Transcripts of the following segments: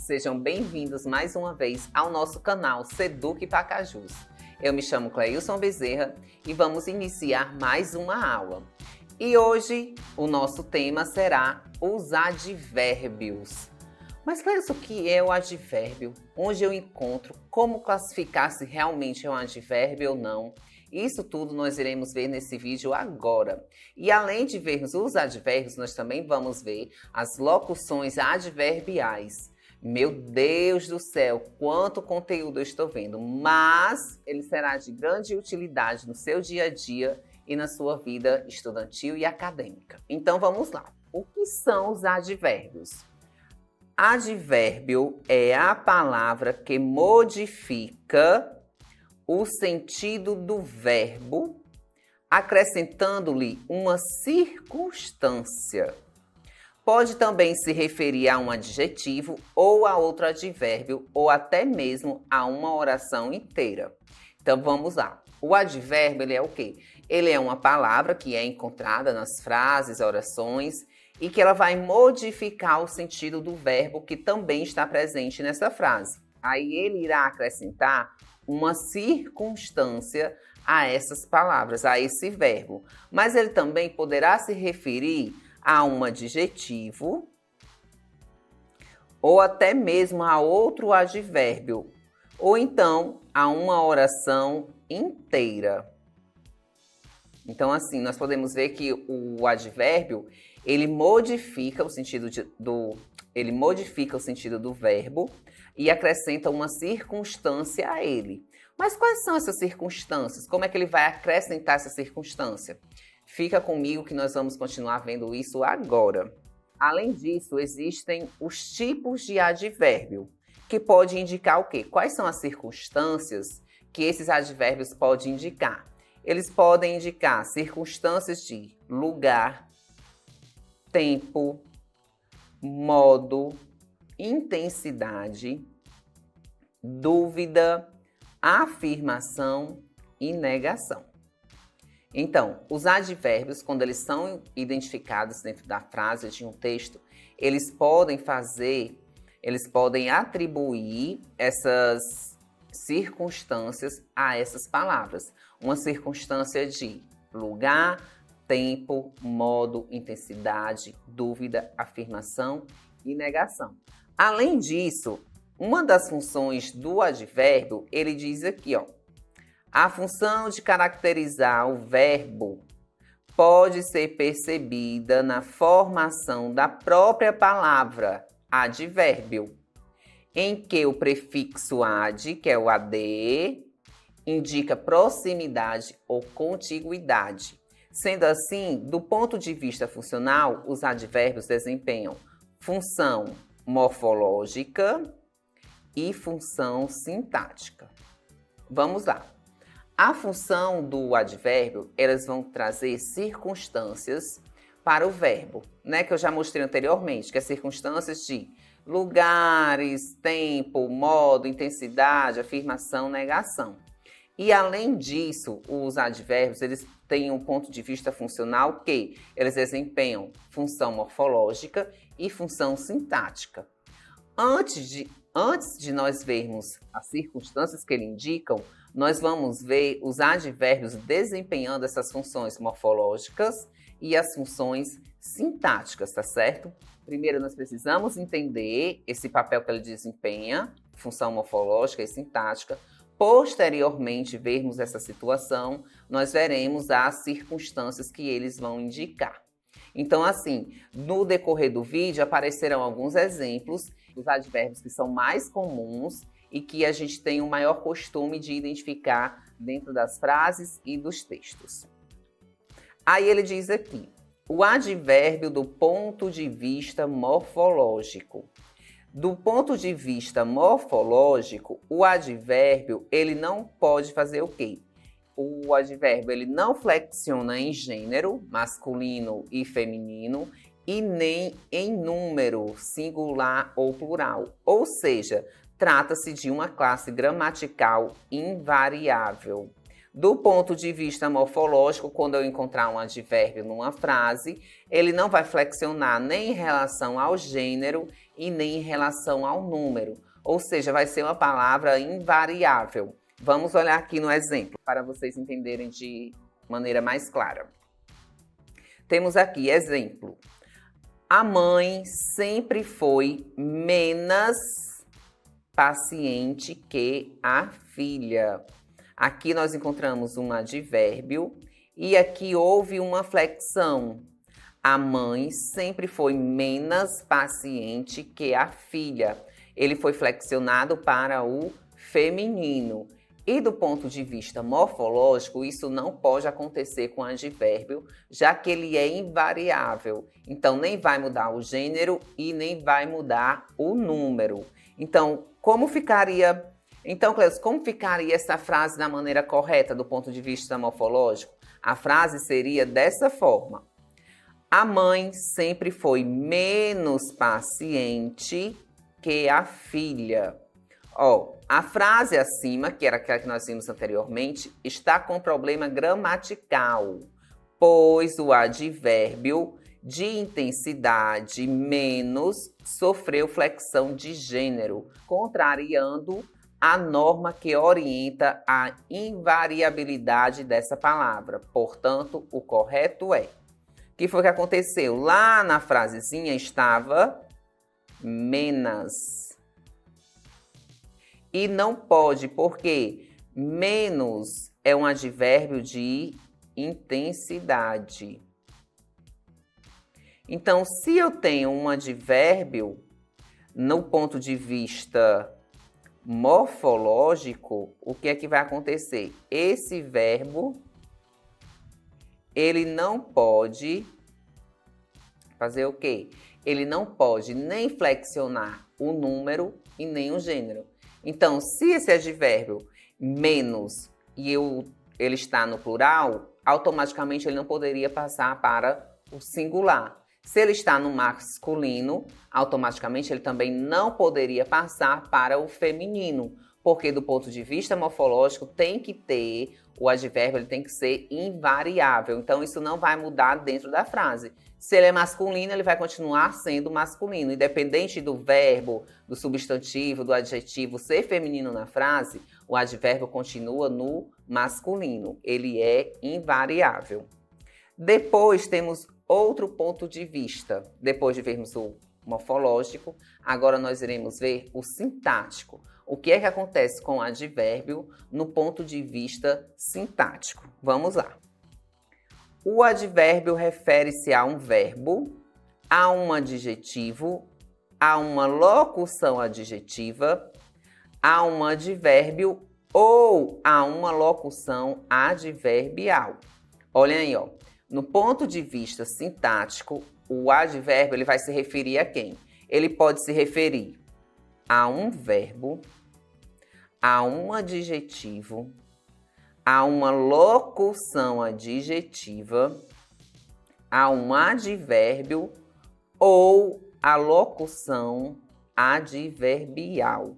Sejam bem-vindos mais uma vez ao nosso canal Seduc Pacajus. Eu me chamo Cleilson Bezerra e vamos iniciar mais uma aula. E hoje o nosso tema será os advérbios. Mas Cleilson, o que é o advérbio? Onde eu encontro? Como classificar se realmente é um advérbio ou não? Isso tudo nós iremos ver nesse vídeo agora. E além de vermos os advérbios, nós também vamos ver as locuções adverbiais. Meu Deus do céu, quanto conteúdo eu estou vendo, mas ele será de grande utilidade no seu dia a dia e na sua vida estudantil e acadêmica. Então vamos lá. O que são os advérbios? Advérbio é a palavra que modifica o sentido do verbo, acrescentando-lhe uma circunstância. Pode também se referir a um adjetivo ou a outro advérbio, ou até mesmo a uma oração inteira. Então vamos lá. O advérbio ele é o quê? Ele é uma palavra que é encontrada nas frases, orações, e que ela vai modificar o sentido do verbo que também está presente nessa frase. Aí ele irá acrescentar uma circunstância a essas palavras, a esse verbo. Mas ele também poderá se referir a um adjetivo ou até mesmo a outro advérbio, ou então a uma oração inteira. Então, assim, nós podemos ver que o advérbio, ele modifica o sentido do verbo e acrescenta uma circunstância a ele. Mas quais são essas circunstâncias? Como é que ele vai acrescentar essa circunstância? Fica comigo que nós vamos continuar vendo isso agora. Além disso, existem os tipos de advérbio, que pode indicar o quê? Quais são as circunstâncias que esses advérbios podem indicar? Eles podem indicar circunstâncias de lugar, tempo, modo, intensidade, dúvida, afirmação e negação. Então, os advérbios, quando eles são identificados dentro da frase de um texto, eles podem atribuir essas circunstâncias a essas palavras. Uma circunstância de lugar, tempo, modo, intensidade, dúvida, afirmação e negação. Além disso, uma das funções do advérbio, ele diz aqui, ó, a função de caracterizar o verbo pode ser percebida na formação da própria palavra advérbio, em que o prefixo ad, que é o ad, indica proximidade ou contiguidade. Sendo assim, do ponto de vista funcional, os advérbios desempenham função morfológica e função sintática. Vamos lá. A função do advérbio, elas vão trazer circunstâncias para o verbo, né? Que eu já mostrei anteriormente, que é circunstâncias de lugares, tempo, modo, intensidade, afirmação, negação. E além disso, os advérbios, eles têm um ponto de vista funcional que eles desempenham função morfológica e função sintática. Antes de nós vermos as circunstâncias que eles indicam, nós vamos ver os advérbios desempenhando essas funções morfológicas e as funções sintáticas, tá certo? Primeiro, nós precisamos entender esse papel que ele desempenha, função morfológica e sintática. Posteriormente, vermos essa situação, nós veremos as circunstâncias que eles vão indicar. Então, assim, no decorrer do vídeo aparecerão alguns exemplos dos advérbios que são mais comuns e que a gente tem o maior costume de identificar dentro das frases e dos textos. Aí ele diz aqui, o advérbio do ponto de vista morfológico. Do ponto de vista morfológico, o advérbio, ele não pode fazer o quê? O advérbio, ele não flexiona em gênero, masculino e feminino, e nem em número, singular ou plural. Ou seja, trata-se de uma classe gramatical invariável. Do ponto de vista morfológico, quando eu encontrar um advérbio numa frase, ele não vai flexionar nem em relação ao gênero e nem em relação ao número. Ou seja, vai ser uma palavra invariável. Vamos olhar aqui no exemplo, para vocês entenderem de maneira mais clara. Temos aqui exemplo. A mãe sempre foi menos paciente que a filha. Aqui nós encontramos um advérbio e aqui houve uma flexão. A mãe sempre foi menos paciente que a filha. Ele foi flexionado para o feminino. E do ponto de vista morfológico, isso não pode acontecer com advérbio, já que ele é invariável. Então, nem vai mudar o gênero e nem vai mudar o número. Então, como ficaria essa frase da maneira correta do ponto de vista morfológico? A frase seria dessa forma. A mãe sempre foi menos paciente que a filha. A frase acima, que era aquela que nós vimos anteriormente, está com problema gramatical, pois o advérbio de intensidade menos sofreu flexão de gênero, contrariando a norma que orienta a invariabilidade dessa palavra. Portanto, o correto é. O que foi que aconteceu? Lá na frasezinha estava menos. E não pode, porque menos é um advérbio de intensidade. Então, se eu tenho um advérbio no ponto de vista morfológico, o que é que vai acontecer? Esse verbo, ele não pode fazer o quê? Ele não pode nem flexionar o número e nem o gênero. Então, se esse advérbio menos e ele está no plural, automaticamente ele não poderia passar para o singular. Se ele está no masculino, automaticamente ele também não poderia passar para o feminino, porque do ponto de vista morfológico tem que ter, o advérbio ele tem que ser invariável. Então, isso não vai mudar dentro da frase. Se ele é masculino, ele vai continuar sendo masculino. Independente do verbo, do substantivo, do adjetivo ser feminino na frase, o advérbio continua no masculino. Ele é invariável. Depois temos outro ponto de vista. Depois de vermos o morfológico, agora nós iremos ver o sintático. O que é que acontece com o advérbio no ponto de vista sintático? Vamos lá. O advérbio refere-se a um verbo, a um adjetivo, a uma locução adjetiva, a um advérbio ou a uma locução adverbial. Olhem aí, ó. No ponto de vista sintático, o advérbio ele vai se referir a quem? Ele pode se referir a um verbo, a um adjetivo, a uma locução adjetiva, a um advérbio ou a locução adverbial,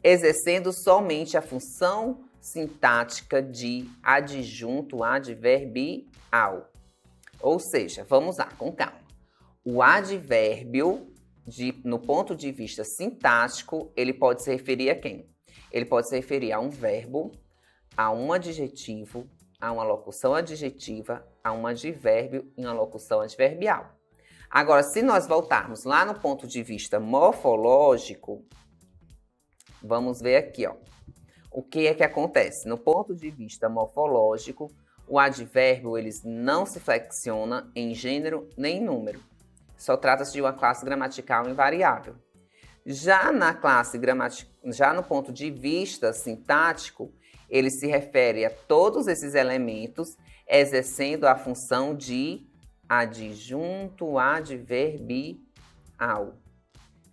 exercendo somente a função sintática de adjunto adverbial. Ou seja, vamos lá, com calma. O advérbio, no ponto de vista sintático, ele pode se referir a quem? Ele pode se referir a um verbo, a um adjetivo, a uma locução adjetiva, a um advérbio e uma locução adverbial. Agora, se nós voltarmos lá no ponto de vista morfológico, vamos ver aqui, ó. O que é que acontece? No ponto de vista morfológico, o advérbio eles não se flexiona em gênero nem em número. Só trata-se de uma classe gramatical invariável. Já no ponto de vista sintático, ele se refere a todos esses elementos, exercendo a função de adjunto adverbial.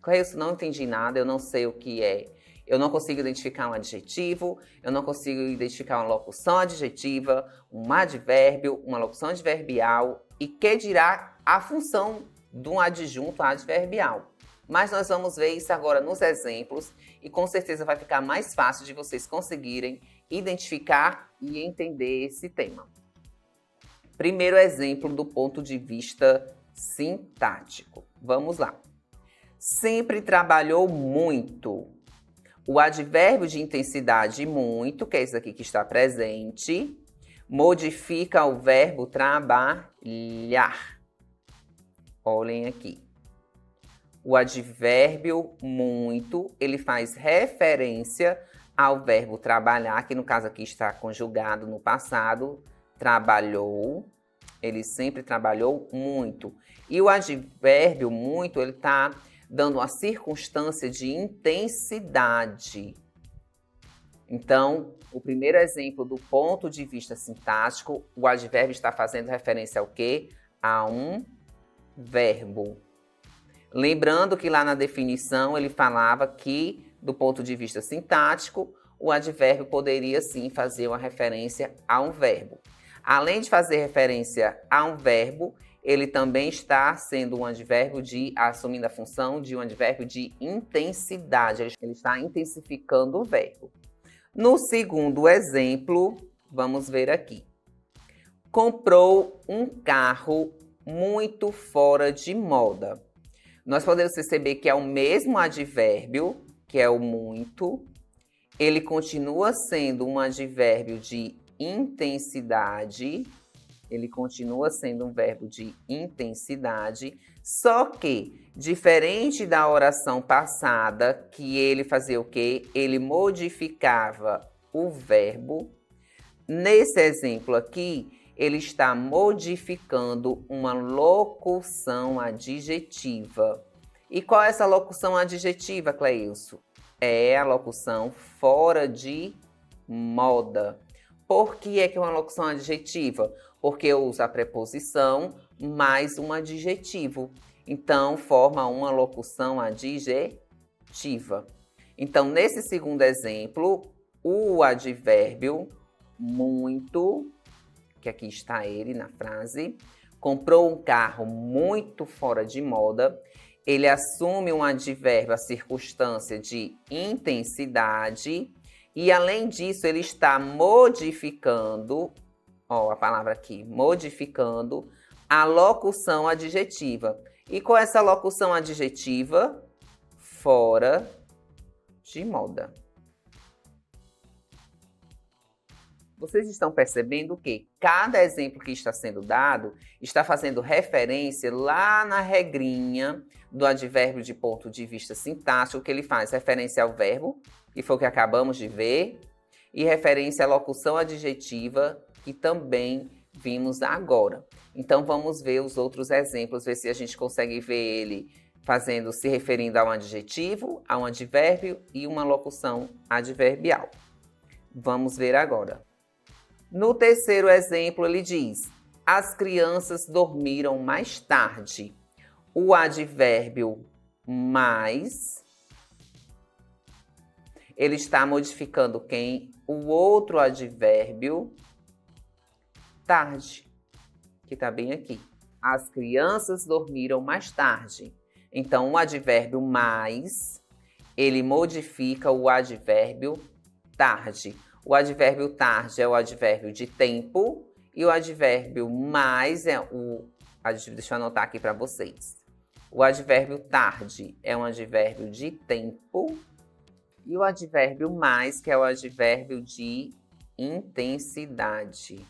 Isso não entendi nada, eu não sei o que é. Eu não consigo identificar um adjetivo, eu não consigo identificar uma locução adjetiva, um advérbio, uma locução adverbial e que dirá a função de um adjunto adverbial. Mas nós vamos ver isso agora nos exemplos e com certeza vai ficar mais fácil de vocês conseguirem identificar e entender esse tema. Primeiro exemplo do ponto de vista sintático. Vamos lá. Sempre trabalhou muito. O advérbio de intensidade muito, que é esse aqui que está presente, modifica o verbo trabalhar. Olhem aqui. O advérbio muito, ele faz referência ao verbo trabalhar, que no caso aqui está conjugado no passado, trabalhou, ele sempre trabalhou muito. E o advérbio muito, ele está dando uma circunstância de intensidade. Então, o primeiro exemplo do ponto de vista sintático, o advérbio está fazendo referência ao quê? A um verbo. Lembrando que lá na definição ele falava que, do ponto de vista sintático, o advérbio poderia sim fazer uma referência a um verbo. Além de fazer referência a um verbo, ele também está sendo um advérbio assumindo a função de um advérbio de intensidade. Ele está intensificando o verbo. No segundo exemplo, vamos ver aqui. Comprou um carro muito fora de moda. Nós podemos perceber que é o mesmo advérbio, que é o muito. Ele continua sendo um advérbio de intensidade. Ele continua sendo um verbo de intensidade. Só que, diferente da oração passada, que ele fazia o quê? Ele modificava o verbo. Nesse exemplo aqui, ele está modificando uma locução adjetiva. E qual é essa locução adjetiva, Cleilson? É a locução fora de moda. Por que é uma locução adjetiva? Porque usa a preposição mais um adjetivo. Então, forma uma locução adjetiva. Então, nesse segundo exemplo, o advérbio muito, que aqui está ele na frase, comprou um carro muito fora de moda, ele assume um advérbio, a circunstância de intensidade, e além disso ele está modificando, a palavra aqui, modificando a locução adjetiva. E com essa locução adjetiva, fora de moda. Vocês estão percebendo que cada exemplo que está sendo dado está fazendo referência lá na regrinha do advérbio de ponto de vista sintático, que ele faz referência ao verbo, que foi o que acabamos de ver, e referência à locução adjetiva, que também vimos agora. Então vamos ver os outros exemplos, ver se a gente consegue ver ele se referindo a um adjetivo, a um advérbio e uma locução adverbial. Vamos ver agora. No terceiro exemplo, ele diz: as crianças dormiram mais tarde. O advérbio mais, ele está modificando quem? O outro advérbio tarde, que está bem aqui. As crianças dormiram mais tarde. Então, o advérbio mais, ele modifica o advérbio tarde. O advérbio tarde é o advérbio de tempo e o advérbio mais deixa eu anotar aqui para vocês. O advérbio tarde é um advérbio de tempo e o advérbio mais, que é o advérbio de intensidade.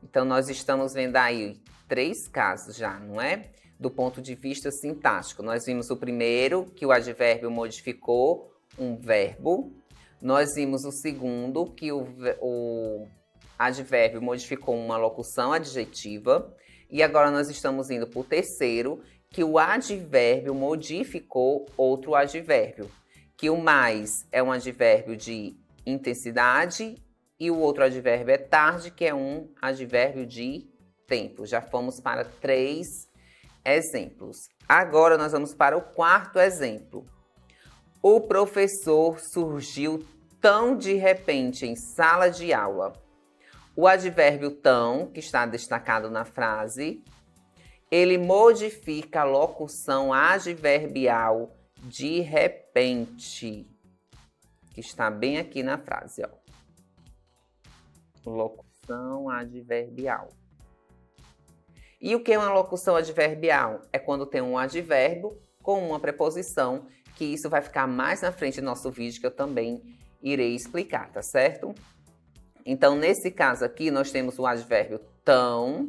Então, nós estamos vendo aí 3 casos já, não é? Do ponto de vista sintático. Nós vimos o primeiro, que o advérbio modificou um verbo. Nós vimos o segundo, que o advérbio modificou uma locução adjetiva. E agora nós estamos indo para o terceiro, que o advérbio modificou outro advérbio. Que o mais é um advérbio de intensidade e o outro advérbio é tarde, que é um advérbio de tempo. Já fomos para 3 exemplos. Agora nós vamos para o quarto exemplo. O professor surgiu tão de repente em sala de aula. O advérbio tão, que está destacado na frase, ele modifica a locução adverbial de repente, que está bem aqui na frase, ó. Locução adverbial. E o que é uma locução adverbial? É quando tem um advérbio com uma preposição, que isso vai ficar mais na frente do nosso vídeo, que eu também irei explicar, tá certo? Então, nesse caso aqui, nós temos o advérbio tão,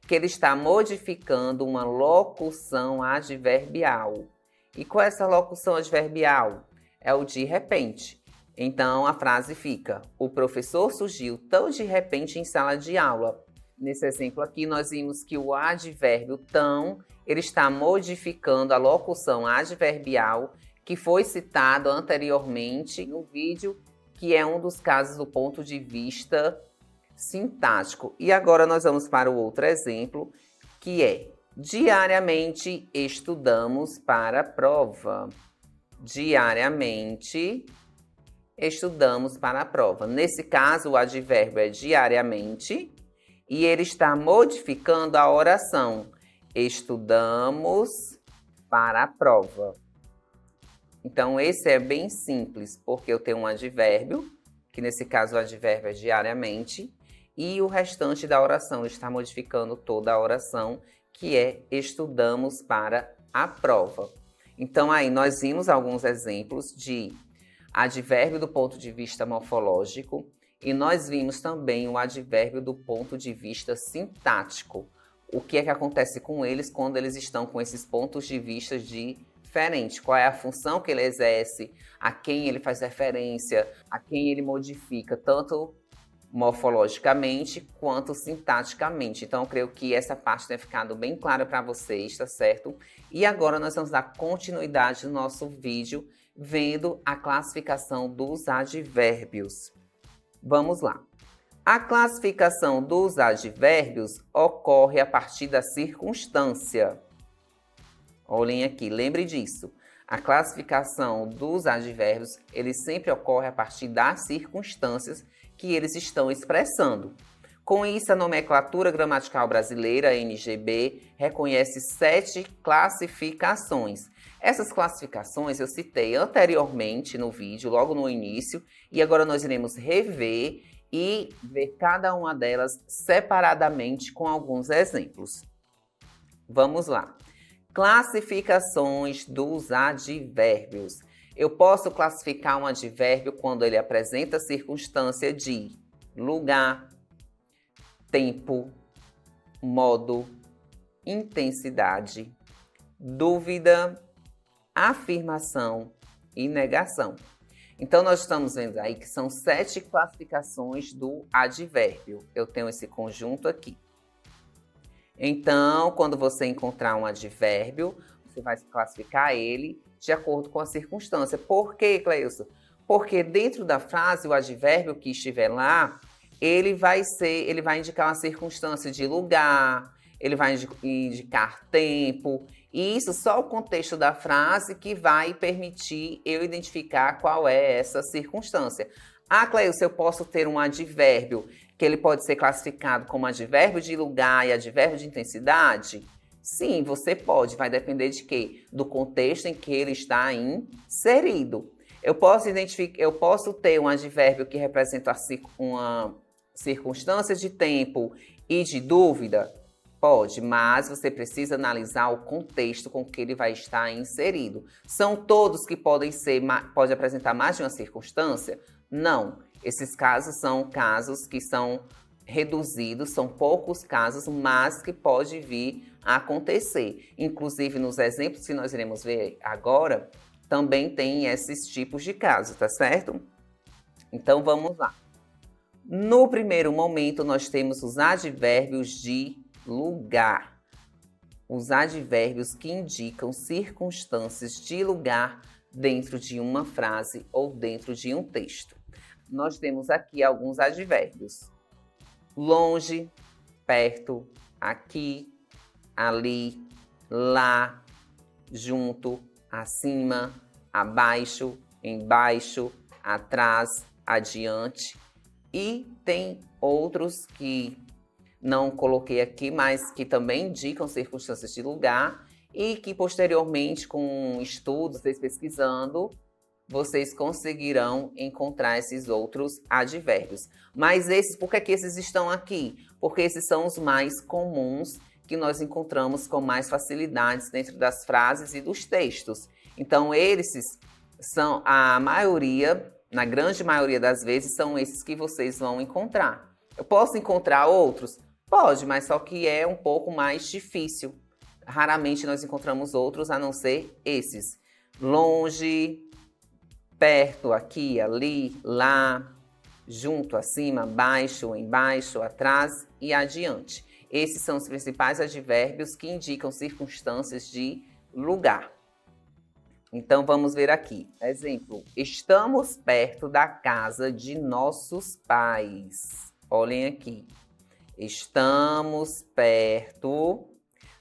que ele está modificando uma locução adverbial. E qual é essa locução adverbial? É o de repente. Então, a frase fica: o professor surgiu tão de repente em sala de aula. Nesse exemplo aqui, nós vimos que o advérbio tão, ele está modificando a locução adverbial que foi citado anteriormente no vídeo, que é um dos casos do ponto de vista sintático. E agora nós vamos para o outro exemplo, que é: diariamente estudamos para a prova. Diariamente estudamos para a prova. Nesse caso, o advérbio é diariamente e ele está modificando a oração. Estudamos para a prova. Então, esse é bem simples, porque eu tenho um advérbio, que nesse caso o advérbio é diariamente, e o restante da oração está modificando toda a oração, que é estudamos para a prova. Então, aí nós vimos alguns exemplos de advérbio do ponto de vista morfológico e nós vimos também o advérbio do ponto de vista sintático. O que é que acontece com eles quando eles estão com esses pontos de vista diferentes? Qual é a função que ele exerce, a quem ele faz referência, a quem ele modifica, tanto morfologicamente quanto sintaticamente. Então, eu creio que essa parte tenha ficado bem clara para vocês, tá certo? E agora nós vamos dar continuidade no nosso vídeo, vendo a classificação dos advérbios. Vamos lá. A classificação dos advérbios ocorre a partir da circunstância. Olhem aqui, lembre disso. A classificação dos advérbios, ele sempre ocorre a partir das circunstâncias que eles estão expressando. Com isso, a nomenclatura gramatical brasileira, NGB, reconhece 7 classificações. Essas classificações eu citei anteriormente no vídeo, logo no início, e agora nós iremos rever e ver cada uma delas separadamente com alguns exemplos. Vamos lá. Classificações dos advérbios. Eu posso classificar um advérbio quando ele apresenta circunstância de lugar, tempo, modo, intensidade, dúvida, afirmação e negação. Então, nós estamos vendo aí que são 7 classificações do advérbio. Eu tenho esse conjunto aqui. Então, quando você encontrar um advérbio, você vai classificar ele de acordo com a circunstância. Por quê, Cleilson? Porque dentro da frase, o advérbio que estiver lá, ele vai indicar uma circunstância de lugar, ele vai indicar tempo, e isso só o contexto da frase que vai permitir eu identificar qual é essa circunstância. Ah, Cleilson, eu posso ter um advérbio que ele pode ser classificado como advérbio de lugar e advérbio de intensidade? Sim, você pode, vai depender de quê? Do contexto em que ele está inserido. Eu posso ter um advérbio que representa uma circunstância de tempo e de dúvida? Pode, mas você precisa analisar o contexto com que ele vai estar inserido. São todos que pode apresentar mais de uma circunstância? Não. Esses casos são casos que são reduzidos, são poucos casos, mas que pode vir a acontecer. Inclusive, nos exemplos que nós iremos ver agora, também tem esses tipos de casos, tá certo? Então, vamos lá. No primeiro momento, nós temos os advérbios de lugar. Os advérbios que indicam circunstâncias de lugar dentro de uma frase ou dentro de um texto. Nós temos aqui alguns advérbios. Longe, perto, aqui, ali, lá, junto, acima, abaixo, embaixo, atrás, adiante. E tem outros que não coloquei aqui, mas que também indicam circunstâncias de lugar e que posteriormente, com estudos, vocês pesquisando, vocês conseguirão encontrar esses outros advérbios. Mas esses, por que esses estão aqui? Porque esses são os mais comuns que nós encontramos com mais facilidades dentro das frases e dos textos. Então, esses são a maioria, na grande maioria das vezes, são esses que vocês vão encontrar. Eu posso encontrar outros? Pode, mas só que é um pouco mais difícil. Raramente nós encontramos outros a não ser esses. Longe, perto, aqui, ali, lá, junto, acima, abaixo, embaixo, atrás e adiante. Esses são os principais advérbios que indicam circunstâncias de lugar. Então, vamos ver aqui. Exemplo, estamos perto da casa de nossos pais. Olhem aqui. Estamos perto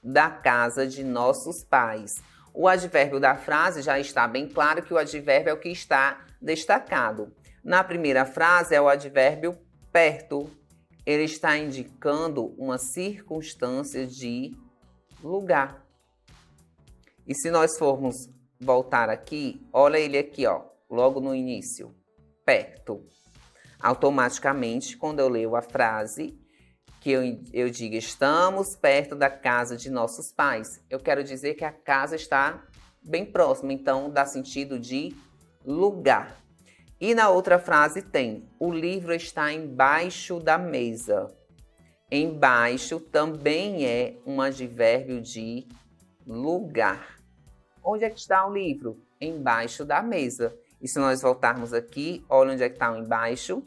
da casa de nossos pais. O advérbio da frase já está bem claro que o advérbio é o que está destacado. Na primeira frase é o advérbio perto. Ele está indicando uma circunstância de lugar. E se nós formos voltar aqui, olha ele aqui, ó, logo no início, perto. Automaticamente, quando eu leio a frase, que eu digo estamos perto da casa de nossos pais, eu quero dizer que a casa está bem próxima, então dá sentido de lugar. E na outra frase tem, o livro está embaixo da mesa. Embaixo também é um advérbio de lugar. Onde é que está o livro? Embaixo da mesa. E se nós voltarmos aqui, olha onde é que está o embaixo.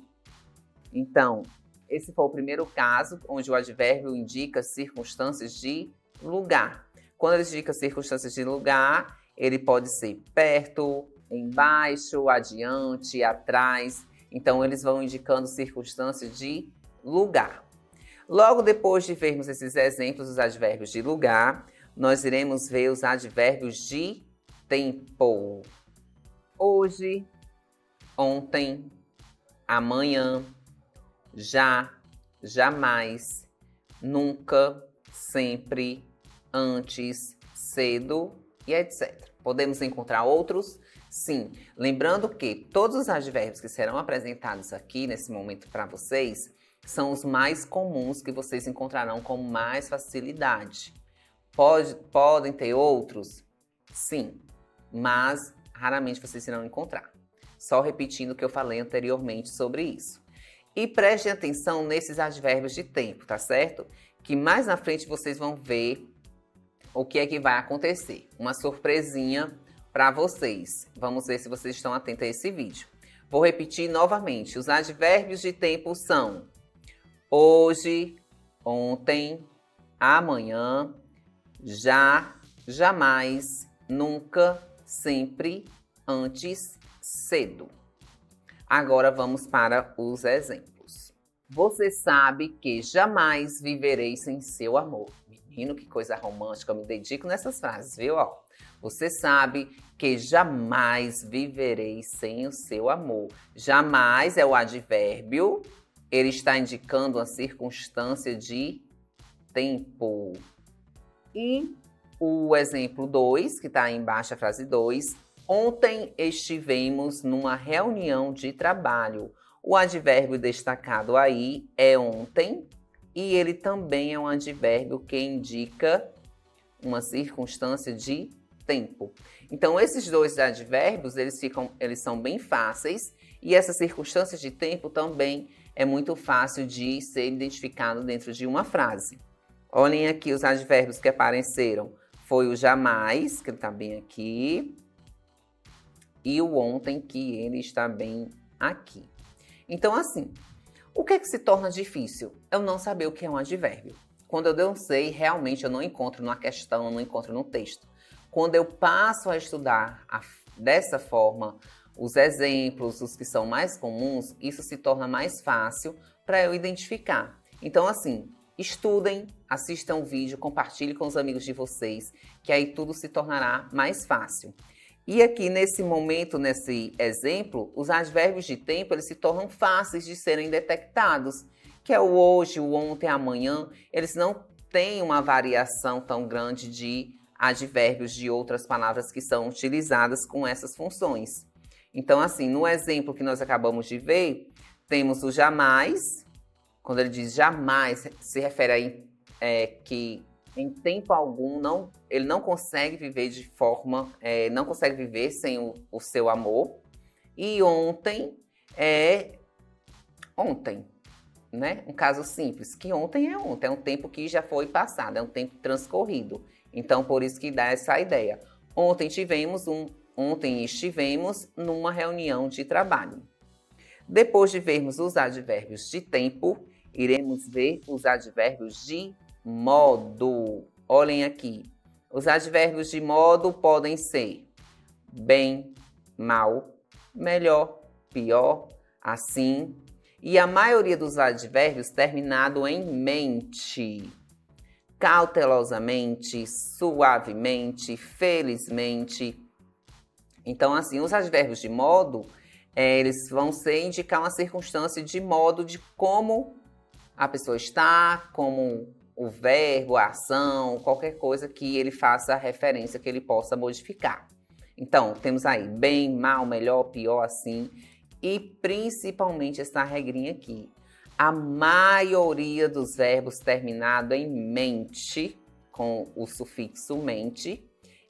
Então, esse foi o primeiro caso, onde o advérbio indica circunstâncias de lugar. Quando ele indica circunstâncias de lugar, ele pode ser perto, embaixo, adiante, atrás. Então, eles vão indicando circunstâncias de lugar. Logo depois de vermos esses exemplos dos advérbios de lugar, nós iremos ver os advérbios de tempo. Hoje, ontem, amanhã, já, jamais, nunca, sempre, antes, cedo e etc. Podemos encontrar outros? Sim. Lembrando que todos os advérbios que serão apresentados aqui nesse momento para vocês são os mais comuns que vocês encontrarão com mais facilidade. Podem ter outros? Sim, mas raramente vocês irão encontrar. Só repetindo o que eu falei anteriormente sobre isso. E prestem atenção nesses advérbios de tempo, tá certo? Que mais na frente vocês vão ver o que é que vai acontecer. Uma surpresinha para vocês. Vamos ver se vocês estão atentos a esse vídeo. Vou repetir novamente. Os advérbios de tempo são hoje, ontem, amanhã, já, jamais, nunca, sempre, antes, cedo. Agora vamos para os exemplos. Você sabe que jamais viverei sem seu amor. Menino, que coisa romântica, eu me dedico nessas frases, viu? Ó, você sabe que jamais viverei sem o seu amor. Jamais é o advérbio, ele está indicando uma circunstância de tempo. E o exemplo 2, que está aí embaixo, a frase 2. Ontem estivemos numa reunião de trabalho. O advérbio destacado aí é ontem e ele também é um advérbio que indica uma circunstância de tempo. Então, esses dois advérbios, eles são bem fáceis e essas circunstâncias de tempo também é muito fácil de ser identificado dentro de uma frase. Olhem aqui os advérbios que apareceram. Foi o jamais, que ele está bem aqui, e o ontem, que ele está bem aqui. Então, assim, o que é que se torna difícil? Eu não saber o que é um advérbio. Quando eu não sei, realmente eu não encontro numa questão, eu não encontro no texto. Quando eu passo a estudar dessa forma, os exemplos, os que são mais comuns, isso se torna mais fácil para eu identificar. Então, assim, estudem, assistam o vídeo, compartilhem com os amigos de vocês, que aí tudo se tornará mais fácil. E aqui nesse momento, nesse exemplo, os advérbios de tempo eles se tornam fáceis de serem detectados, que é o hoje, o ontem, amanhã. Eles não têm uma variação tão grande de advérbios de outras palavras que são utilizadas com essas funções. Então, assim, no exemplo que nós acabamos de ver, temos o jamais. Quando ele diz jamais, se refere a que em tempo algum ele não consegue viver de forma, não consegue viver sem o seu amor. E ontem é ontem, né? Um caso simples, que ontem é um tempo que já foi passado, é um tempo transcorrido. Então, por isso que dá essa ideia. Ontem estivemos numa reunião de trabalho. Depois de vermos os advérbios de tempo, iremos ver os advérbios de modo. Olhem aqui. Os advérbios de modo podem ser bem, mal, melhor, pior, assim. E a maioria dos advérbios terminado em mente. Cautelosamente, suavemente, felizmente. Então, assim, os advérbios de modo, eles vão indicar uma circunstância de modo de como a pessoa está, como o verbo, a ação, qualquer coisa que ele faça referência, que ele possa modificar. Então, temos aí bem, mal, melhor, pior, assim. E principalmente essa regrinha aqui. A maioria dos verbos terminados em mente, com o sufixo mente,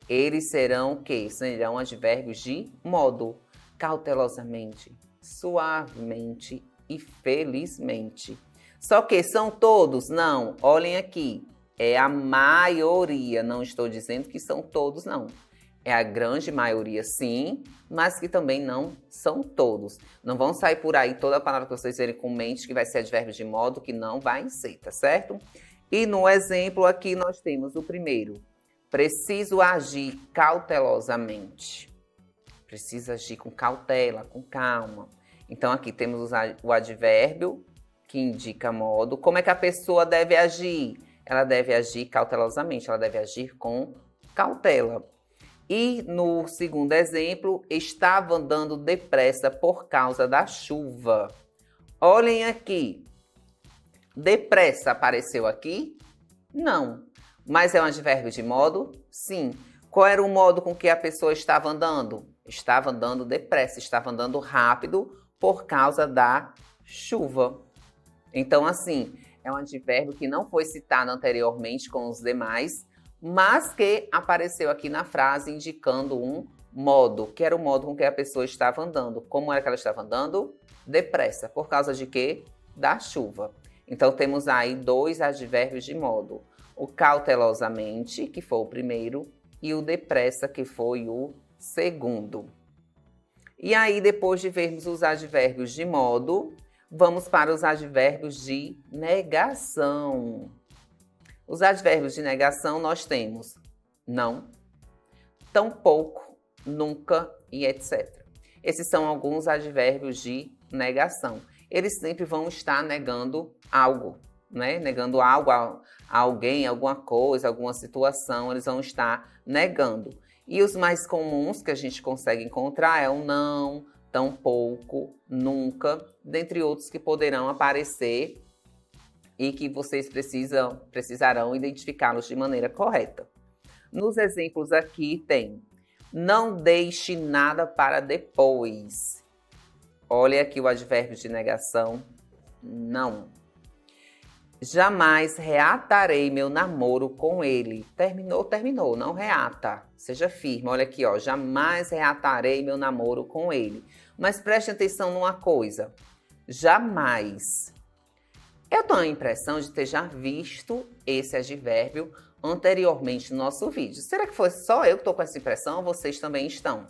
eles serão o quê? Serão advérbios de modo. Cautelosamente, suavemente e felizmente. Só que são todos? Não. Olhem aqui. É a maioria. Não estou dizendo que são todos, não. É a grande maioria, sim, mas que também não são todos. Não vão sair por aí toda a palavra que vocês verem com mente que vai ser advérbio de modo, que não vai ser, tá certo? E no exemplo aqui nós temos o primeiro. Preciso agir cautelosamente. Precisa agir com cautela, com calma. Então aqui temos o advérbio que indica modo. Como é que a pessoa deve agir? Ela deve agir cautelosamente, ela deve agir com cautela. E no segundo exemplo, estava andando depressa por causa da chuva. Olhem aqui. Depressa apareceu aqui? Não. Mas é um advérbio de modo? Sim. Qual era o modo com que a pessoa estava andando? Estava andando depressa, estava andando rápido por causa da chuva. Então, assim, é um advérbio que não foi citado anteriormente com os demais, mas que apareceu aqui na frase indicando um modo, que era o modo com que a pessoa estava andando. Como era que ela estava andando? Depressa. Por causa de quê? Da chuva. Então, temos aí dois advérbios de modo. O cautelosamente, que foi o primeiro, e o depressa, que foi o segundo. E aí, depois de vermos os advérbios de modo, vamos para os advérbios de negação. Os advérbios de negação nós temos não, tampouco, nunca e etc. Esses são alguns advérbios de negação. Eles sempre vão estar negando algo, né? Negando algo a alguém, alguma coisa, alguma situação, eles vão estar negando. E os mais comuns que a gente consegue encontrar é o não, tampouco, nunca, dentre outros que poderão aparecer e que vocês precisarão identificá-los de maneira correta. Nos exemplos aqui tem não deixe nada para depois. Olha aqui o advérbio de negação, não. Jamais reatarei meu namoro com ele. Terminou, não reata. Seja firme, olha aqui, ó. Jamais reatarei meu namoro com ele. Mas preste atenção numa coisa. Jamais. Eu tenho a impressão de ter já visto esse advérbio anteriormente no nosso vídeo. Será que foi só eu que estou com essa impressão ou vocês também estão?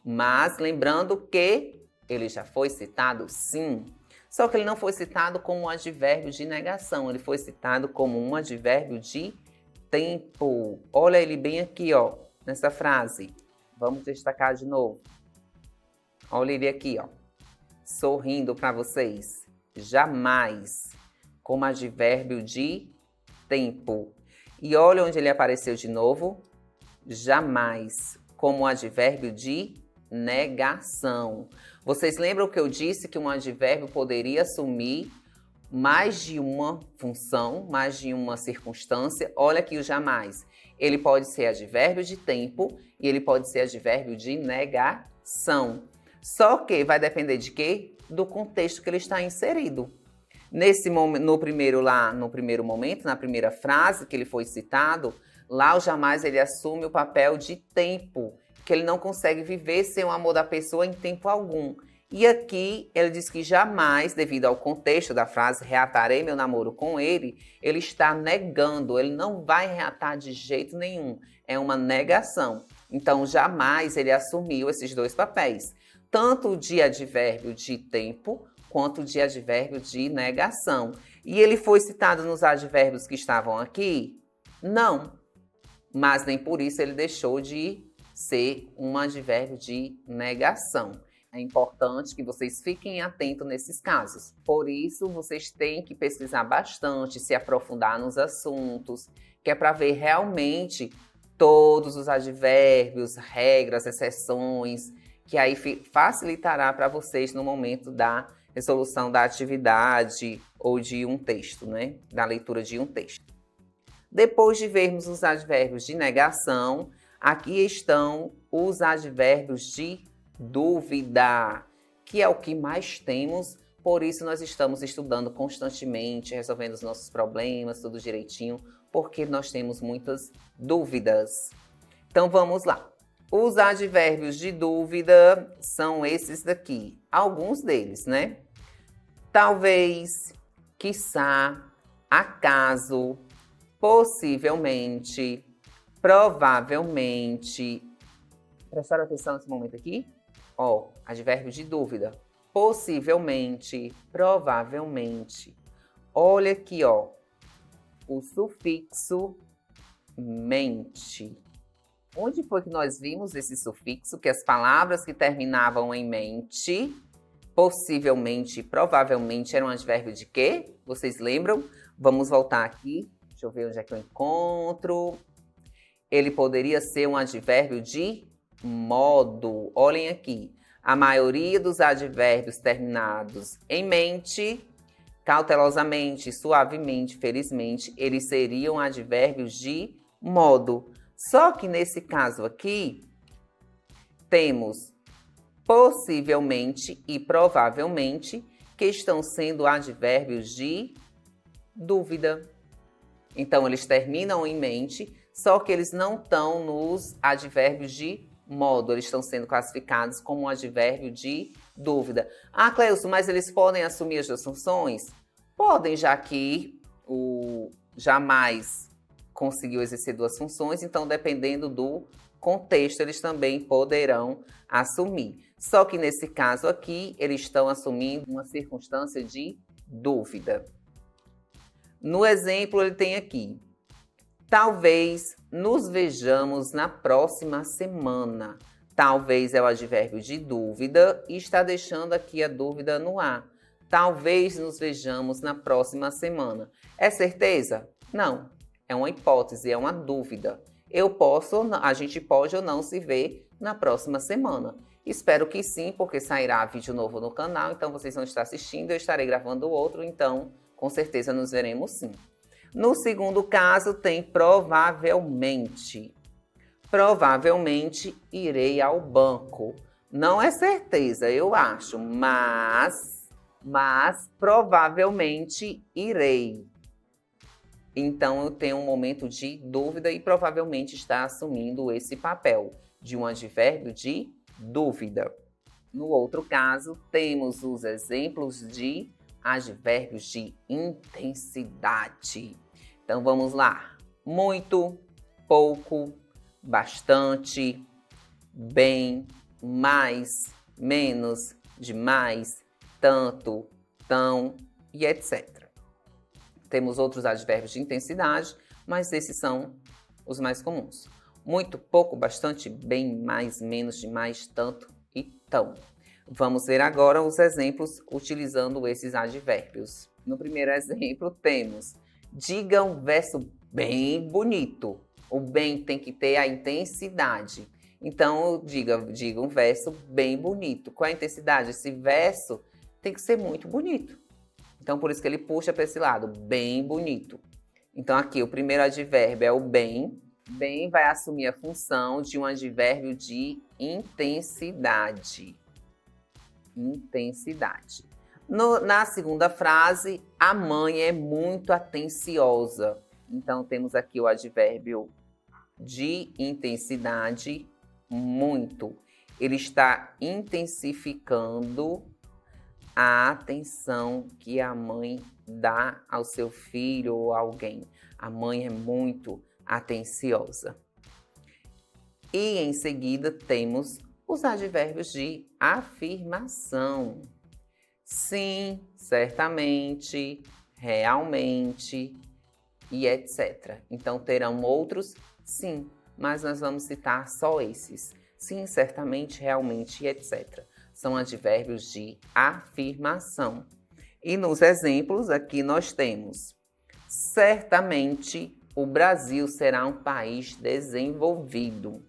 Mas lembrando que ele já foi citado, sim. Só que ele não foi citado como um advérbio de negação, ele foi citado como um advérbio de tempo. Olha ele bem aqui, ó, nessa frase. Vamos destacar de novo. Olha ele aqui, ó, sorrindo para vocês. Jamais, como advérbio de tempo. E olha onde ele apareceu de novo. Jamais, como advérbio de negação. Vocês lembram que eu disse que um advérbio poderia assumir mais de uma função, mais de uma circunstância? Olha aqui o jamais. Ele pode ser advérbio de tempo e ele pode ser advérbio de negação. Só que vai depender de quê? Do contexto que ele está inserido. No primeiro momento, na primeira frase que ele foi citado, lá o jamais ele assume o papel de tempo, que ele não consegue viver sem o amor da pessoa em tempo algum. E aqui ele diz que jamais, devido ao contexto da frase, reatarei meu namoro com ele está negando, ele não vai reatar de jeito nenhum. É uma negação. Então, jamais ele assumiu esses dois papéis. Tanto de advérbio de tempo, quanto de advérbio de negação. E ele foi citado nos advérbios que estavam aqui? Não. Mas nem por isso ele deixou de ser um advérbio de negação. É importante que vocês fiquem atentos nesses casos. Por isso, vocês têm que pesquisar bastante, se aprofundar nos assuntos, que é para ver realmente todos os advérbios, regras, exceções, que aí facilitará para vocês no momento da resolução da atividade ou de um texto, né? Da leitura de um texto. Depois de vermos os advérbios de negação, aqui estão os advérbios de dúvida, que é o que mais temos, por isso nós estamos estudando constantemente, resolvendo os nossos problemas, tudo direitinho, porque nós temos muitas dúvidas. Então vamos lá. Os advérbios de dúvida são esses daqui, alguns deles, né? Talvez, quiçá, acaso, possivelmente, provavelmente. Prestaram atenção nesse momento aqui? Ó, advérbio de dúvida. Possivelmente, provavelmente. Olha aqui, ó, o sufixo mente. Onde foi que nós vimos esse sufixo? Que as palavras que terminavam em mente, possivelmente, provavelmente, eram advérbio de quê? Vocês lembram? Vamos voltar aqui. Deixa eu ver onde é que eu encontro. Ele poderia ser um advérbio de modo. Olhem aqui. A maioria dos advérbios terminados em mente, cautelosamente, suavemente, felizmente, eles seriam advérbios de modo. Só que nesse caso aqui, temos possivelmente e provavelmente, que estão sendo advérbios de dúvida. Então, eles terminam em mente, só que eles não estão nos advérbios de modo. Eles estão sendo classificados como um advérbio de dúvida. Ah, Cleilson, mas eles podem assumir as duas funções? Podem, já que o jamais conseguiu exercer duas funções, então, dependendo do contexto, eles também poderão assumir. Só que nesse caso aqui, eles estão assumindo uma circunstância de dúvida. No exemplo, ele tem aqui: talvez nos vejamos na próxima semana. Talvez é o advérbio de dúvida e está deixando aqui a dúvida no ar. Talvez nos vejamos na próxima semana. É certeza? Não. É uma hipótese, é uma dúvida. A gente pode ou não se ver na próxima semana. Espero que sim, porque sairá vídeo novo no canal, então vocês vão estar assistindo, eu estarei gravando outro, então com certeza nos veremos sim. No segundo caso tem provavelmente. Provavelmente irei ao banco. Não é certeza, eu acho, mas provavelmente irei. Então eu tenho um momento de dúvida e provavelmente está assumindo esse papel de um advérbio de dúvida. No outro caso, temos os exemplos de advérbios de intensidade. Então vamos lá. Muito, pouco, bastante, bem, mais, menos, demais, tanto, tão e etc. Temos outros advérbios de intensidade, mas esses são os mais comuns. Muito, pouco, bastante, bem, mais, menos, demais, tanto e tão. Vamos ver agora os exemplos utilizando esses advérbios. No primeiro exemplo temos: diga um verso bem bonito. O bem tem que ter a intensidade. Então, diga um verso bem bonito. Qual é a intensidade? Esse verso tem que ser muito bonito. Então, por isso que ele puxa para esse lado, bem bonito. Então, aqui, o primeiro advérbio é o bem. Bem vai assumir a função de um advérbio de intensidade. intensidade. Na segunda frase, a mãe é muito atenciosa. Então, temos aqui o advérbio de intensidade, muito. Ele está intensificando a atenção que a mãe dá ao seu filho ou a alguém. A mãe é muito atenciosa. E em seguida temos os advérbios de afirmação. Sim, certamente, realmente e etc. Então terão outros sim, mas nós vamos citar só esses. Sim, certamente, realmente e etc. São advérbios de afirmação. E nos exemplos aqui nós temos: certamente o Brasil será um país desenvolvido.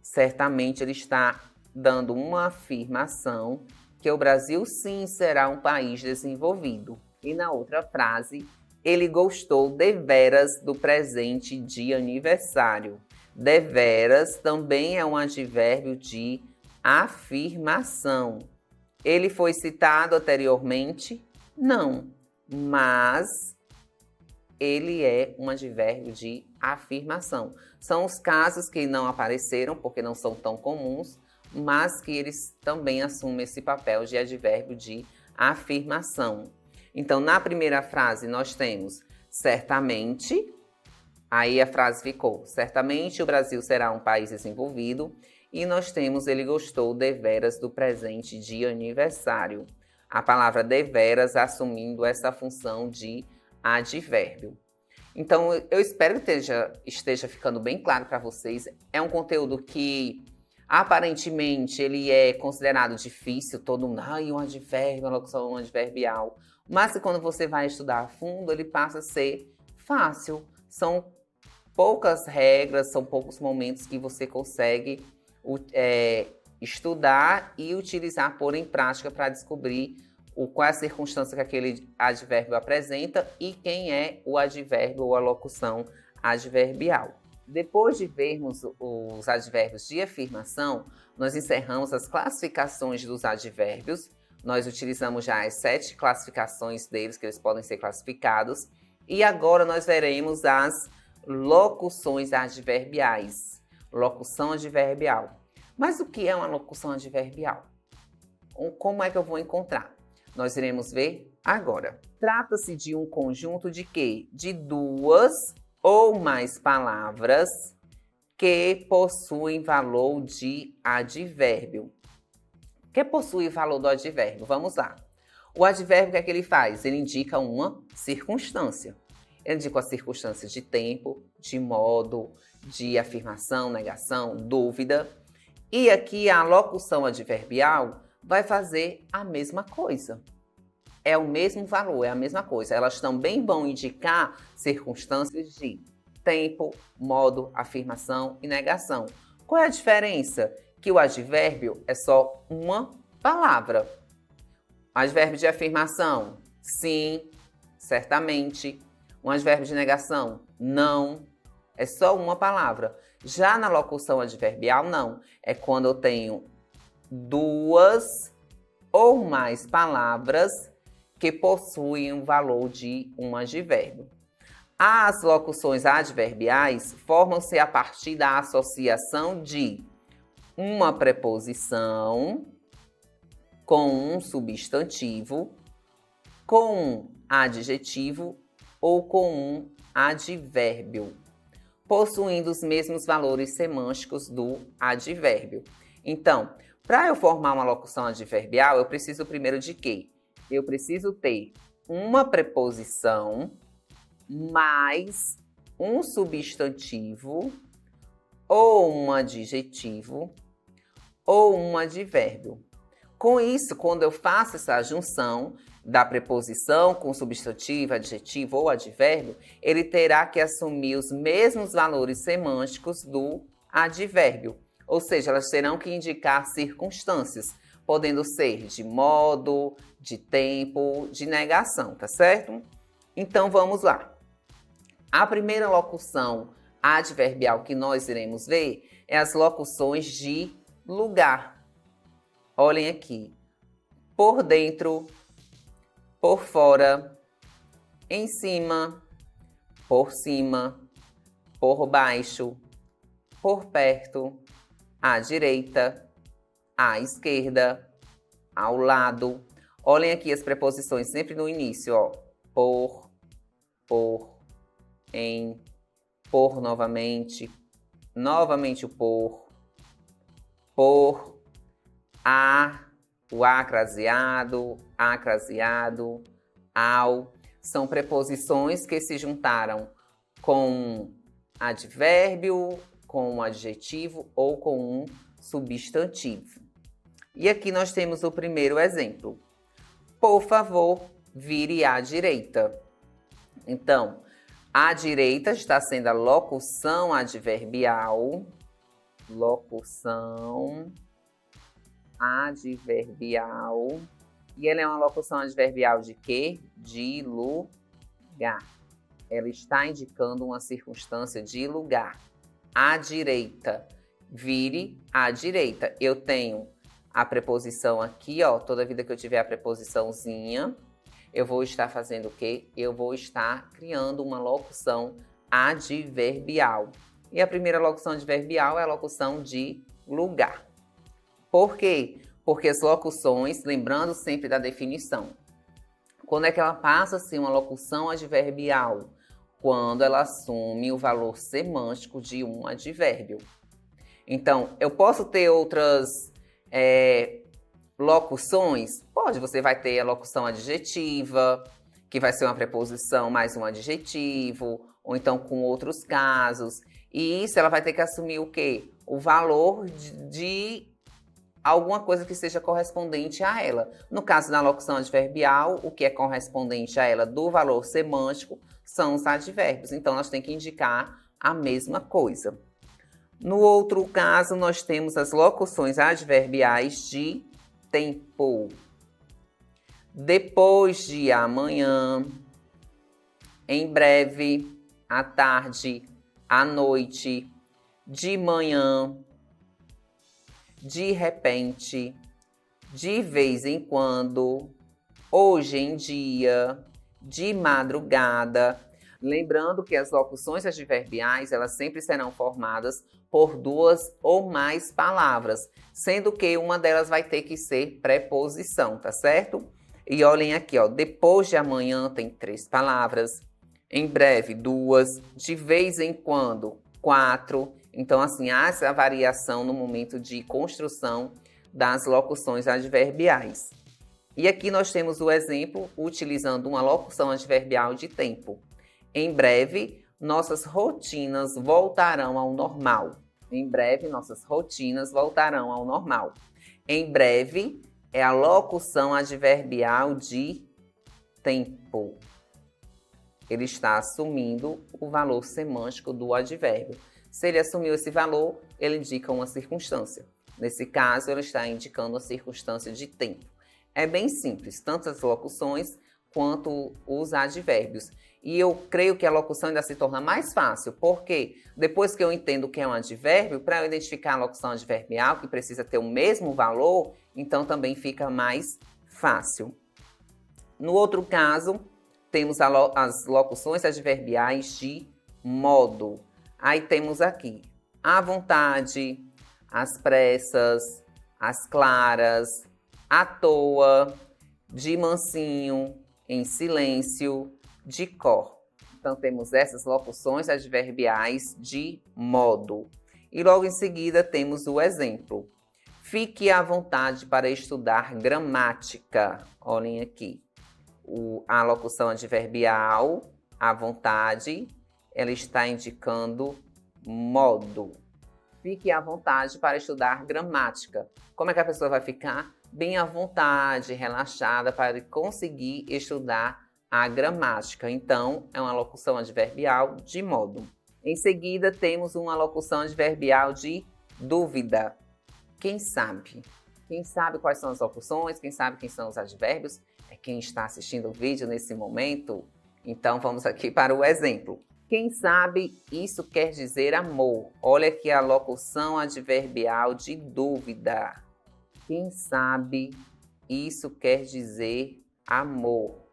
Certamente ele está dando uma afirmação que o Brasil sim será um país desenvolvido. E na outra frase, ele gostou deveras do presente de aniversário. Deveras também é um advérbio de afirmação. Ele foi citado anteriormente? Não, mas ele é um advérbio de afirmação. São os casos que não apareceram, porque não são tão comuns, mas que eles também assumem esse papel de advérbio de afirmação. Então, na primeira frase, nós temos certamente, aí a frase ficou, certamente o Brasil será um país desenvolvido, e nós temos ele gostou deveras do presente de aniversário. A palavra deveras assumindo essa função de advérbio. Então, eu espero que esteja ficando bem claro para vocês. É um conteúdo que, aparentemente, ele é considerado difícil, todo mundo, um advérbio, uma locução adverbial. Mas que quando você vai estudar a fundo, ele passa a ser fácil. São poucas regras, são poucos momentos que você consegue estudar e utilizar, pôr em prática para descobrir qual é a circunstância que aquele advérbio apresenta e quem é o advérbio ou a locução adverbial. Depois de vermos os advérbios de afirmação, nós encerramos as classificações dos advérbios. Nós utilizamos já as 7 classificações deles, que eles podem ser classificados. E agora nós veremos as locuções adverbiais. Locução adverbial. Mas o que é uma locução adverbial? Como é que eu vou encontrar? Nós iremos ver agora. Trata-se de um conjunto de quê? De 2 ou mais palavras que possuem valor de advérbio. Que possui valor do advérbio? Vamos lá. O advérbio, o que é que ele faz? Ele indica uma circunstância. Ele indica a circunstância de tempo, de modo, de afirmação, negação, dúvida. E aqui a locução adverbial vai fazer a mesma coisa. É o mesmo valor, é a mesma coisa. Elas também vão indicar circunstâncias de tempo, modo, afirmação e negação. Qual é a diferença? Que o advérbio é só uma palavra. Advérbio de afirmação, sim, certamente. Um advérbio de negação, não. É só uma palavra. Já na locução adverbial, não. É quando eu tenho 2 ou mais palavras que possuem o valor de um advérbio. As locuções adverbiais formam-se a partir da associação de uma preposição com um substantivo, com um adjetivo ou com um advérbio, possuindo os mesmos valores semânticos do advérbio. Então, para eu formar uma locução adverbial, eu preciso primeiro de quê? Eu preciso ter uma preposição mais um substantivo ou um adjetivo ou um advérbio. Com isso, quando eu faço essa junção da preposição com substantivo, adjetivo ou advérbio, ele terá que assumir os mesmos valores semânticos do advérbio. Ou seja, elas terão que indicar circunstâncias, podendo ser de modo, de tempo, de negação, tá certo? Então, vamos lá. A primeira locução adverbial que nós iremos ver é as locuções de lugar. Olhem aqui. por dentro, por fora, em cima, por cima, por baixo, por perto, à direita, à esquerda, ao lado. Olhem aqui as preposições sempre no início, ó. Por, em, por novamente, novamente o por, o acraseado, ao. São preposições que se juntaram com advérbio, com um adjetivo ou com um substantivo. E aqui nós temos o primeiro exemplo. Por favor, vire à direita. Então, à direita está sendo a locução adverbial. Locução adverbial. E ela é uma locução adverbial de quê? De lugar. Ela está indicando uma circunstância de lugar. À direita. Vire à direita. Eu tenho a preposição aqui, ó. Toda vida que eu tiver a preposiçãozinha, eu vou estar fazendo o quê? Eu vou estar criando uma locução adverbial. E a primeira locução adverbial é a locução de lugar. Por quê? Porque as locuções, lembrando sempre da definição, quando é que ela passa a ser uma locução adverbial? Quando ela assume o valor semântico de um advérbio. Então, eu posso ter outras locuções? Pode, você vai ter a locução adjetiva, que vai ser uma preposição mais um adjetivo, ou então com outros casos. E isso ela vai ter que assumir o quê? O valor de alguma coisa que seja correspondente a ela. No caso da locução adverbial, o que é correspondente a ela do valor semântico são os advérbios. Então, nós temos que indicar a mesma coisa. No outro caso, nós temos as locuções adverbiais de tempo. Depois de amanhã, em breve, à tarde, à noite, de manhã, de repente, de vez em quando, hoje em dia, de madrugada. Lembrando que as locuções adverbiais, elas sempre serão formadas por duas ou mais palavras, sendo que uma delas vai ter que ser preposição, tá certo? E olhem aqui, ó, depois de amanhã tem 3 palavras, em breve 2, de vez em quando 4. Então, assim, há essa variação no momento de construção das locuções adverbiais. E aqui nós temos o exemplo utilizando uma locução adverbial de tempo. Em breve, nossas rotinas voltarão ao normal. Em breve, nossas rotinas voltarão ao normal. Em breve é a locução adverbial de tempo. Ele está assumindo o valor semântico do advérbio. Se ele assumiu esse valor, ele indica uma circunstância. Nesse caso, ele está indicando a circunstância de tempo. É bem simples, tanto as locuções quanto os advérbios. E eu creio que a locução ainda se torna mais fácil, porque depois que eu entendo o que é um advérbio, para eu identificar a locução adverbial, que precisa ter o mesmo valor, então também fica mais fácil. No outro caso, temos as locuções adverbiais de modo. Aí temos aqui à vontade, às pressas, às claras, à toa, de mansinho, em silêncio, de cor. Então, temos essas locuções adverbiais de modo. E logo em seguida temos o exemplo. Fique à vontade para estudar gramática. Olhem aqui. A locução adverbial, à vontade, ela está indicando modo. Fique à vontade para estudar gramática. Como é que a pessoa vai ficar? Bem à vontade, relaxada, para conseguir estudar a gramática. Então, é uma locução adverbial de modo. Em seguida, temos uma locução adverbial de dúvida. Quem sabe? Quem sabe quais são as locuções? Quem sabe quem são os advérbios? É quem está assistindo o vídeo nesse momento? Então, vamos aqui para o exemplo. Quem sabe isso quer dizer amor. Olha aqui a locução adverbial de dúvida. Quem sabe isso quer dizer amor.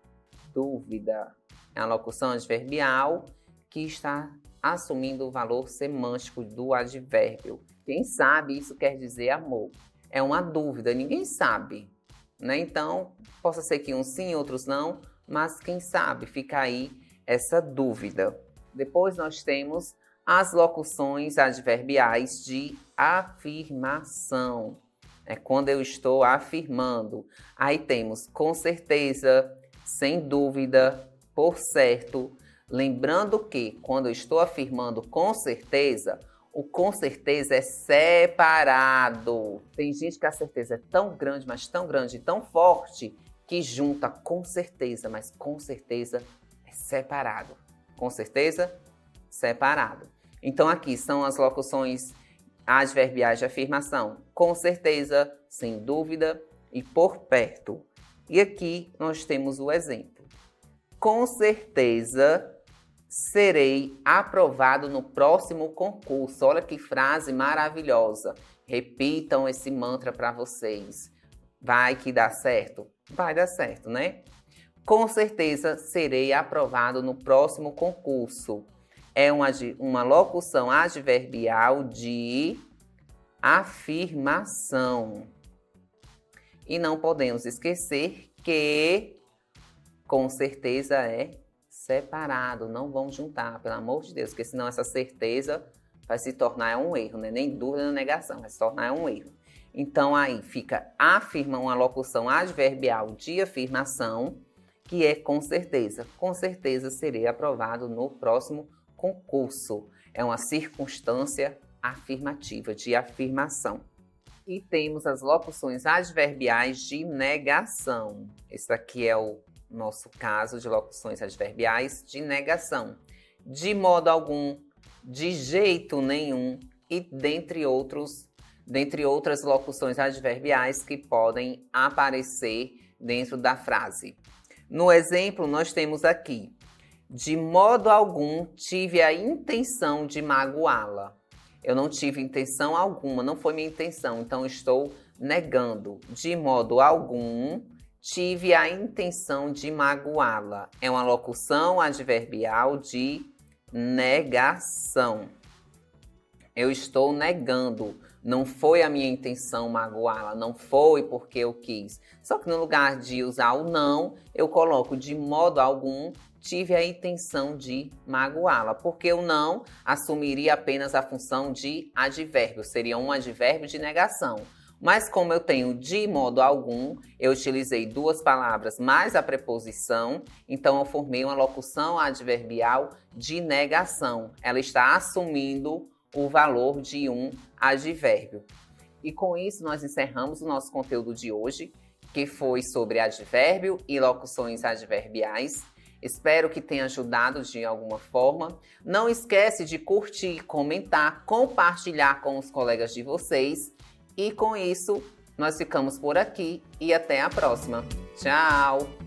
Dúvida. É uma locução adverbial que está assumindo o valor semântico do advérbio. Quem sabe isso quer dizer amor. É uma dúvida, ninguém sabe, né? Então, possa ser que uns sim, outros não, mas quem sabe, fica aí essa dúvida. Depois nós temos as locuções adverbiais de afirmação. É quando eu estou afirmando. Aí temos com certeza, sem dúvida, por certo. Lembrando que quando eu estou afirmando com certeza, o com certeza é separado. Tem gente que a certeza é tão grande, mas tão grande e tão forte, que junta com certeza, mas com certeza é separado. Com certeza, separado. Então aqui são as locuções adverbiais de afirmação. Com certeza, sem dúvida e por perto. E aqui nós temos o exemplo. Com certeza serei aprovado no próximo concurso. Olha que frase maravilhosa. Repitam esse mantra para vocês. Vai que dá certo? Vai dar certo, né? Com certeza serei aprovado no próximo concurso. É uma locução adverbial de afirmação. E não podemos esquecer que com certeza é separado, não vão juntar, pelo amor de Deus, porque senão essa certeza vai se tornar um erro, né? Nem dúvida nem negação, vai se tornar um erro. Então aí fica afirma, uma locução adverbial de afirmação, que é com certeza. Com certeza serei aprovado no próximo concurso. É uma circunstância afirmativa, de afirmação. E temos as locuções adverbiais de negação. Esse aqui é o nosso caso de locuções adverbiais de negação. De modo algum, de jeito nenhum e dentre outras locuções adverbiais que podem aparecer dentro da frase. No exemplo, nós temos aqui: de modo algum tive a intenção de magoá-la. Eu não tive intenção alguma, não foi minha intenção, então estou negando. De modo algum tive a intenção de magoá-la. É uma locução adverbial de negação. Eu estou negando. Não foi a minha intenção magoá-la, não foi porque eu quis. Só que no lugar de usar o não, eu coloco de modo algum tive a intenção de magoá-la, porque o não assumiria apenas a função de advérbio, seria um advérbio de negação. Mas como eu tenho de modo algum, eu utilizei duas palavras mais a preposição, então eu formei uma locução adverbial de negação. Ela está assumindo o valor de um advérbio. E com isso nós encerramos o nosso conteúdo de hoje, que foi sobre advérbio e locuções adverbiais. Espero que tenha ajudado de alguma forma. Não esquece de curtir, comentar, compartilhar com os colegas de vocês. E com isso, nós ficamos por aqui e até a próxima. Tchau!